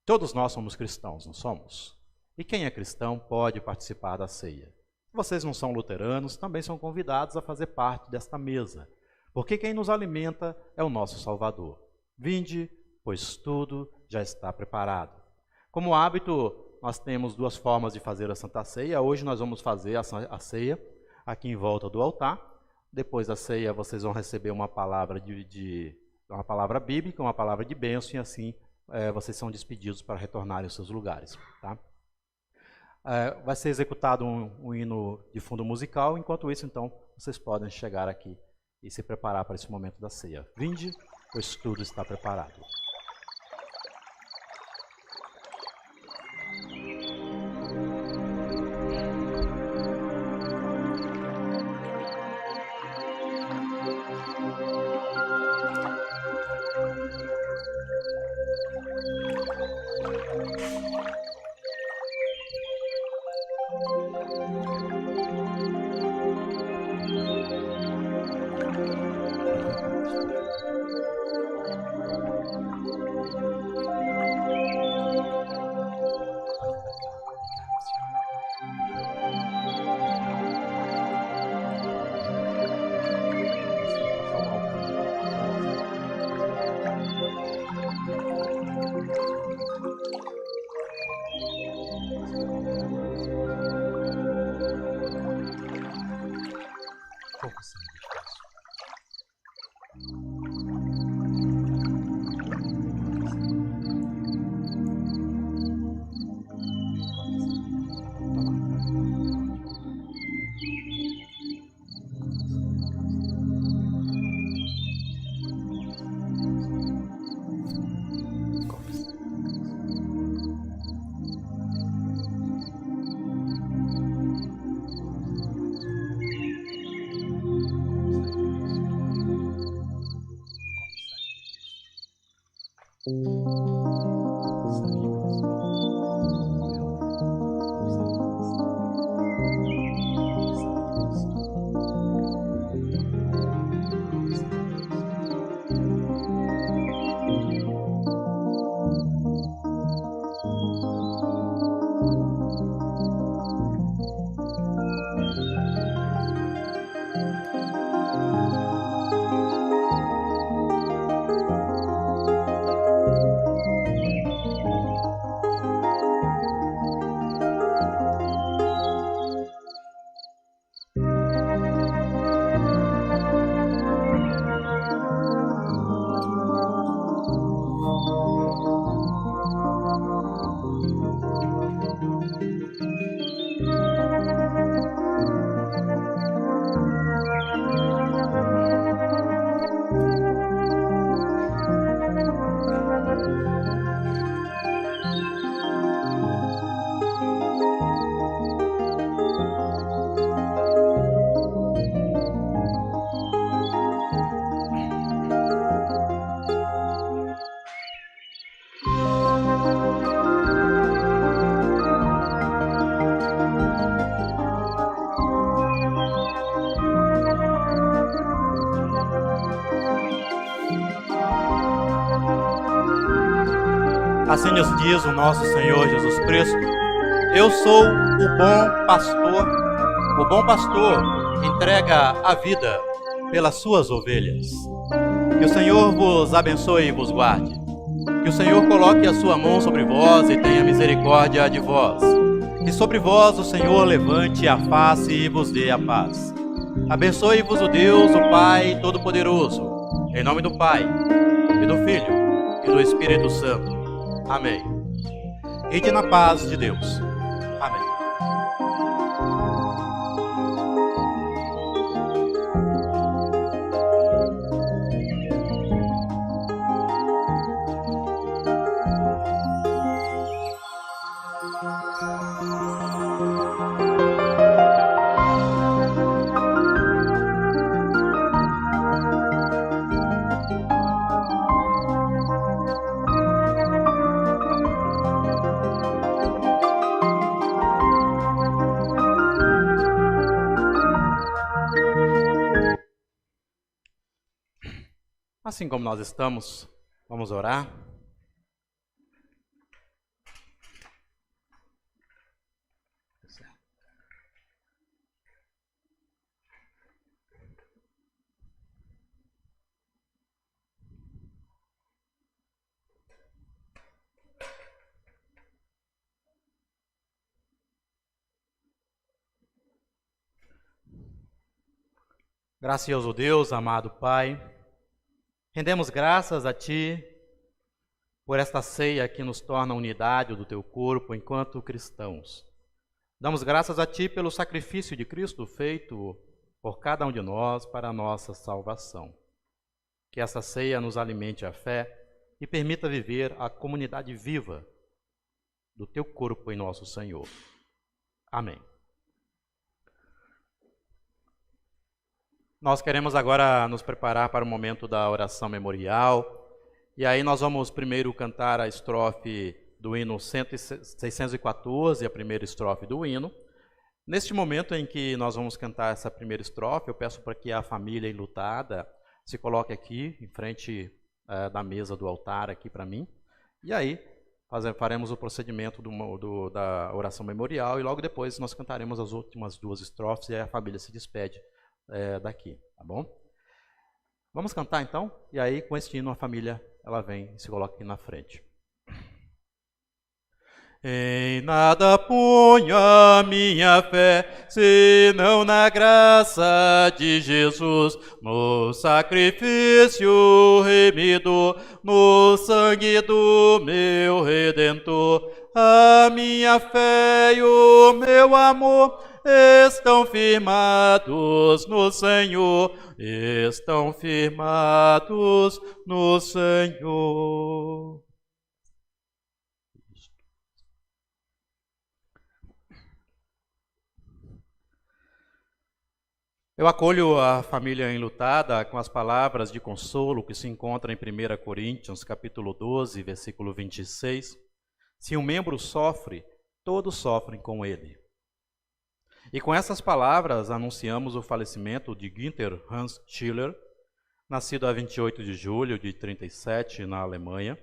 Todos nós somos cristãos, não somos? E quem é cristão pode participar da ceia. Se vocês não são luteranos, também são convidados a fazer parte desta mesa, porque quem nos alimenta é o nosso Salvador. Vinde, pois tudo já está preparado. Como hábito, nós temos duas formas de fazer a Santa Ceia. Hoje nós vamos fazer a ceia aqui em volta do altar. Depois da ceia, vocês vão receber uma palavra uma palavra bíblica, uma palavra de bênção, e assim vocês são despedidos para retornarem aos seus lugares. Tá? Vai ser executado um hino de fundo musical. Enquanto isso, então, vocês podem chegar aqui e se preparar para esse momento da ceia. Vinde, pois tudo está preparado. Assim nos diz o nosso Senhor Jesus Cristo: eu sou o bom pastor. O bom pastor entrega a vida pelas suas ovelhas. Que o Senhor vos abençoe e vos guarde. Que o Senhor coloque a sua mão sobre vós e tenha misericórdia de vós. Que sobre vós o Senhor levante a face e vos dê a paz. Abençoe-vos o Deus, o Pai Todo-Poderoso, em nome do Pai, e do Filho, e do Espírito Santo. Amém. Ide na paz de Deus. Amém. Assim como nós estamos, vamos orar. Gracioso Deus, amado Pai, rendemos graças a Ti por esta ceia que nos torna a unidade do Teu corpo enquanto cristãos. Damos graças a Ti pelo sacrifício de Cristo feito por cada um de nós para a nossa salvação. Que esta ceia nos alimente a fé e permita viver a comunidade viva do Teu corpo em nosso Senhor. Amém. Nós queremos agora nos preparar para o momento da oração memorial. E aí nós vamos primeiro cantar a estrofe do hino 614, a primeira estrofe do hino. Neste momento em que nós vamos cantar essa primeira estrofe, eu peço para que a família enlutada se coloque aqui, em frente da mesa do altar, aqui para mim. E aí faremos o procedimento da oração memorial e logo depois nós cantaremos as últimas duas estrofes e aí a família se despede daqui, tá bom? Vamos cantar então? E aí com este hino a família ela vem e se coloca aqui na frente. Em nada ponha minha fé, senão na graça de Jesus, no sacrifício remidor, no sangue do meu Redentor. A minha fé e o meu amor estão firmados no Senhor, estão firmados no Senhor. Eu acolho a família enlutada com as palavras de consolo que se encontram em 1 Coríntios, capítulo 12, versículo 26. Se um membro sofre, todos sofrem com ele. E com essas palavras anunciamos o falecimento de Günther Hans Schiller, nascido a 28 de julho de 37 na Alemanha,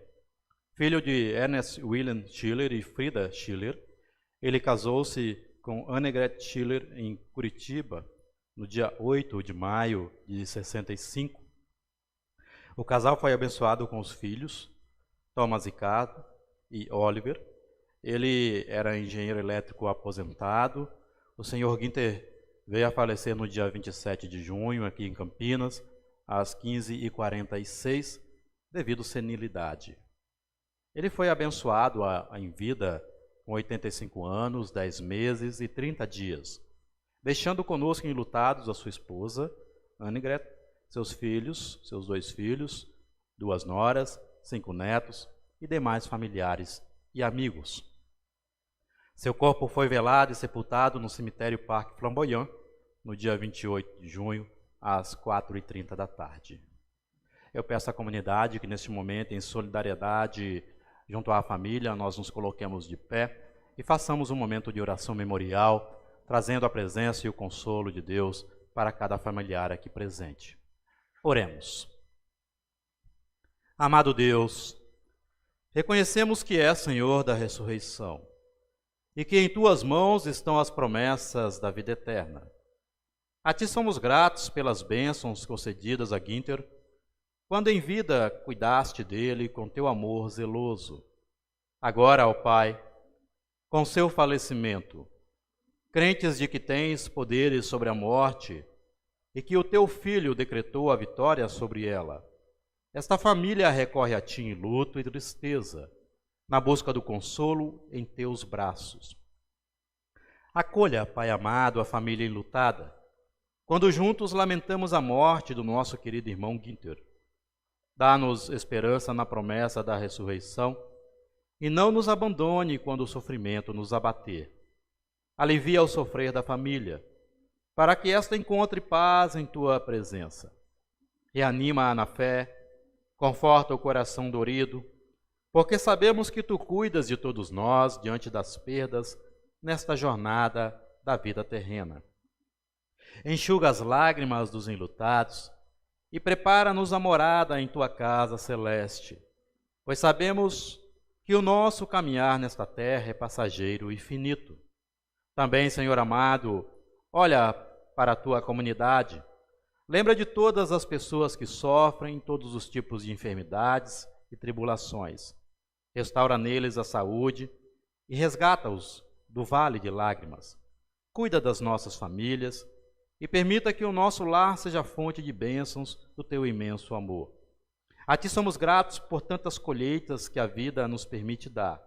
filho de Ernest Wilhelm Schiller e Frida Schiller. Ele casou-se com Annegret Schiller em Curitiba, no dia 8 de maio de 65. O casal foi abençoado com os filhos, Thomas Ricardo e Oliver. Ele era engenheiro elétrico aposentado. O senhor Günther veio a falecer no dia 27 de junho, aqui em Campinas, às 15h46, devido à senilidade. Ele foi abençoado em vida com 85 anos, 10 meses e 30 dias, deixando conosco enlutados a sua esposa, Annegret, seus filhos, seus 2 filhos, 2 noras, 5 netos e demais familiares e amigos. Seu corpo foi velado e sepultado no cemitério Parque Flamboyant, no dia 28 de junho, às 4h30 da tarde. Eu peço à comunidade que, neste momento, em solidariedade junto à família, nós nos coloquemos de pé e façamos um momento de oração memorial, trazendo a presença e o consolo de Deus para cada familiar aqui presente. Oremos. Amado Deus, reconhecemos que és Senhor da ressurreição e que em Tuas mãos estão as promessas da vida eterna. A Ti somos gratos pelas bênçãos concedidas a Günther, quando em vida cuidaste dele com Teu amor zeloso. Agora, ó Pai, com seu falecimento, crentes de que tens poderes sobre a morte e que o Teu Filho decretou a vitória sobre ela, esta família recorre a Ti em luto e tristeza, na busca do consolo em Teus braços. Acolha, Pai amado, a família enlutada, quando juntos lamentamos a morte do nosso querido irmão Günther. Dá-nos esperança na promessa da ressurreição e não nos abandone quando o sofrimento nos abater. Alivia o sofrer da família, para que esta encontre paz em Tua presença. Reanima-a na fé, conforta o coração dorido, porque sabemos que Tu cuidas de todos nós diante das perdas nesta jornada da vida terrena. Enxuga as lágrimas dos enlutados e prepara-nos a morada em tua casa celeste, pois sabemos que o nosso caminhar nesta terra é passageiro e finito. Também, Senhor amado, olha para a tua comunidade, lembra de todas as pessoas que sofrem todos os tipos de enfermidades e tribulações. Restaura neles a saúde e resgata-os do vale de lágrimas. Cuida das nossas famílias e permita que o nosso lar seja fonte de bênçãos do teu imenso amor. A ti somos gratos por tantas colheitas que a vida nos permite dar,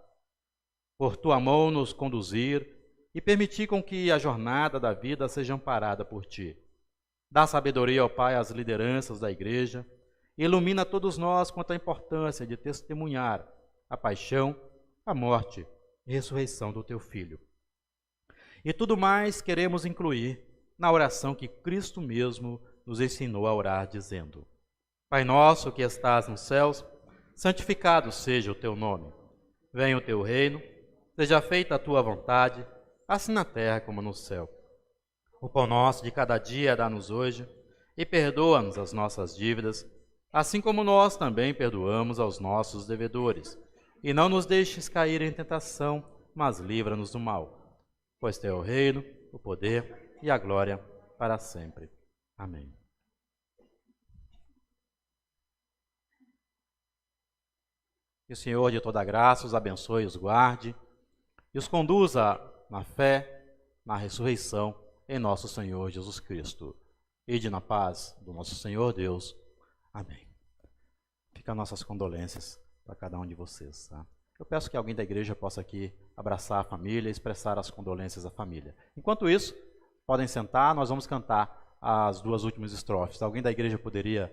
por tua mão nos conduzir e permitir com que a jornada da vida seja amparada por ti. Dá sabedoria, ó Pai, às lideranças da igreja e ilumina todos nós quanto à importância de testemunhar a paixão, a morte e ressurreição do teu Filho. E tudo mais queremos incluir na oração que Cristo mesmo nos ensinou a orar, dizendo: Pai nosso que estás nos céus, santificado seja o teu nome. Venha o teu reino, seja feita a tua vontade, assim na terra como no céu. O pão nosso de cada dia dá-nos hoje, e perdoa-nos as nossas dívidas, assim como nós também perdoamos aos nossos devedores. E não nos deixes cair em tentação, mas livra-nos do mal. Pois teu é o reino, o poder e a glória para sempre. Amém. Que o Senhor de toda graça os abençoe e os guarde, e os conduza na fé, na ressurreição, em nosso Senhor Jesus Cristo. Ide na paz do nosso Senhor Deus. Amém. Ficam nossas condolências para cada um de vocês. Tá? Eu peço que alguém da igreja possa aqui abraçar a família e expressar as condolências à família. Enquanto isso, podem sentar, nós vamos cantar as duas últimas estrofes. Alguém da igreja poderia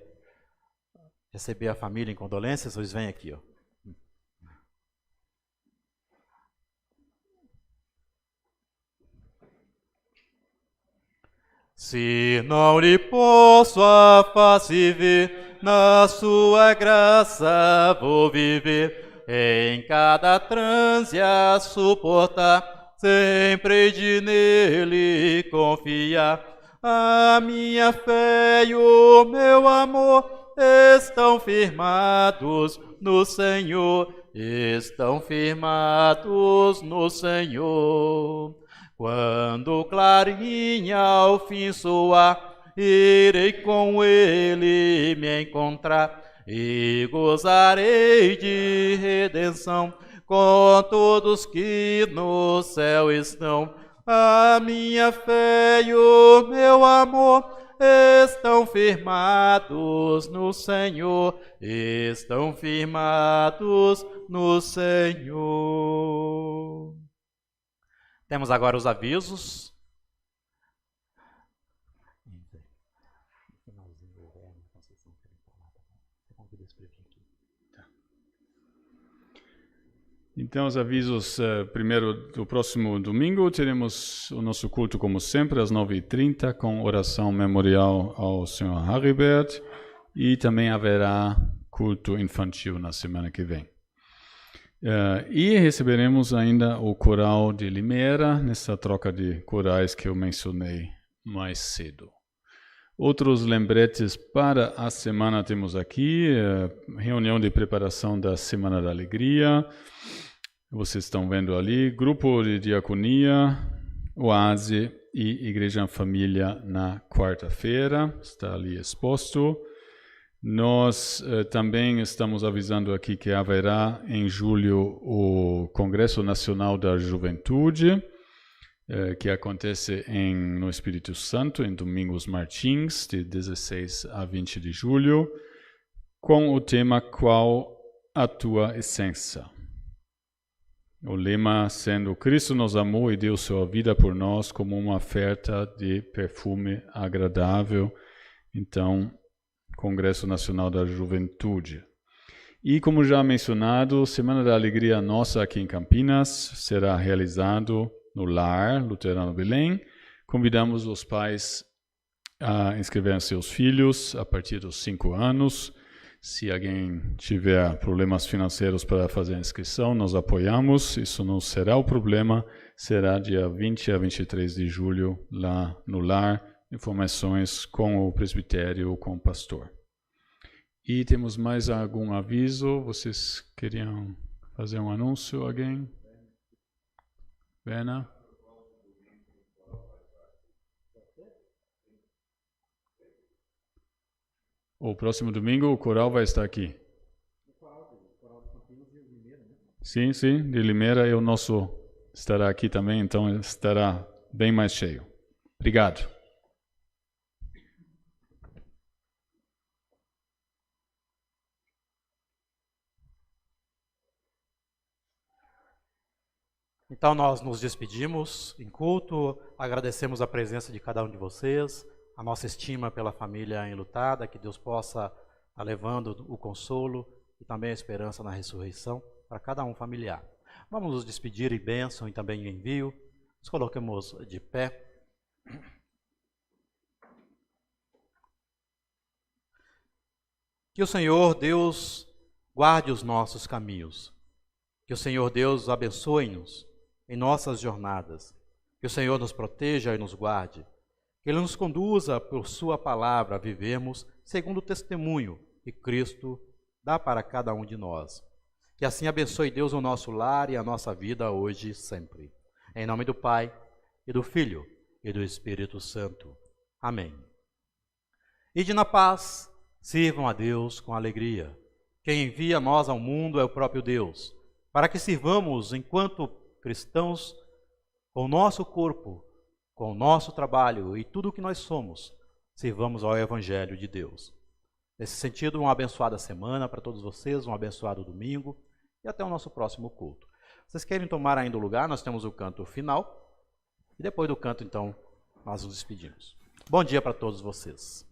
receber a família em condolências? Vocês vêm aqui, ó. Se não lhe posso a face ver, na sua graça vou viver, em cada transe a suportar, sempre de nele confiar. A minha fé e o meu amor estão firmados no Senhor, estão firmados no Senhor. Quando o clarim ao fim soar, irei com ele me encontrar e gozarei de redenção com todos que no céu estão. A minha fé e o meu amor estão firmados no Senhor, estão firmados no Senhor. Temos agora os avisos. Então, os avisos, primeiro, do próximo domingo, teremos o nosso culto, como sempre, às 9h30, com oração memorial ao Sr. Haribert, e também haverá culto infantil na semana que vem. E receberemos ainda o coral de Limeira, nessa troca de corais que eu mencionei mais cedo. Outros lembretes para a semana temos aqui, reunião de preparação da Semana da Alegria, vocês estão vendo ali, grupo de diaconia, Oase e Igreja Família na quarta-feira, está ali exposto. Nós também estamos avisando aqui que haverá em julho o Congresso Nacional da Juventude, que acontece no Espírito Santo, em Domingos Martins, de 16 a 20 de julho, com o tema Qual a tua essência? O lema sendo: Cristo nos amou e deu sua vida por nós como uma oferta de perfume agradável. Então, Congresso Nacional da Juventude. E, como já mencionado, Semana da Alegria nossa aqui em Campinas será realizado no Lar Luterano Belém. Convidamos os pais a inscreverem seus filhos a partir dos 5 anos. Se alguém tiver problemas financeiros para fazer a inscrição, nós apoiamos. Isso não será o problema. Será dia 20 a 23 de julho lá no Lar. Informações com o presbitério ou com o pastor. E temos mais algum aviso? Vocês queriam fazer um anúncio, alguém? Werner? O próximo domingo o coral vai estar aqui. Sim, sim, de Limeira o nosso estará aqui também, então estará bem mais cheio. Obrigado. Então nós nos despedimos em culto, agradecemos a presença de cada um de vocês, a nossa estima pela família enlutada, que Deus possa estar levando o consolo e também a esperança na ressurreição para cada um familiar. Vamos nos despedir em bênção e também em envio. Nos coloquemos de pé. Que o Senhor Deus guarde os nossos caminhos. Que o Senhor Deus abençoe-nos em nossas jornadas. Que o Senhor nos proteja e nos guarde. Que Ele nos conduza por sua palavra a vivermos segundo o testemunho que Cristo dá para cada um de nós. Que assim abençoe Deus o nosso lar e a nossa vida hoje e sempre. Em nome do Pai, e do Filho, e do Espírito Santo. Amém. Ide na paz, sirvam a Deus com alegria. Quem envia nós ao mundo é o próprio Deus, para que sirvamos enquanto cristãos com o nosso corpo, com o nosso trabalho e tudo o que nós somos, sirvamos ao Evangelho de Deus. Nesse sentido, uma abençoada semana para todos vocês, um abençoado domingo e até o nosso próximo culto. Vocês querem tomar ainda o lugar? Nós temos o canto final e depois do canto, então, nós nos despedimos. Bom dia para todos vocês.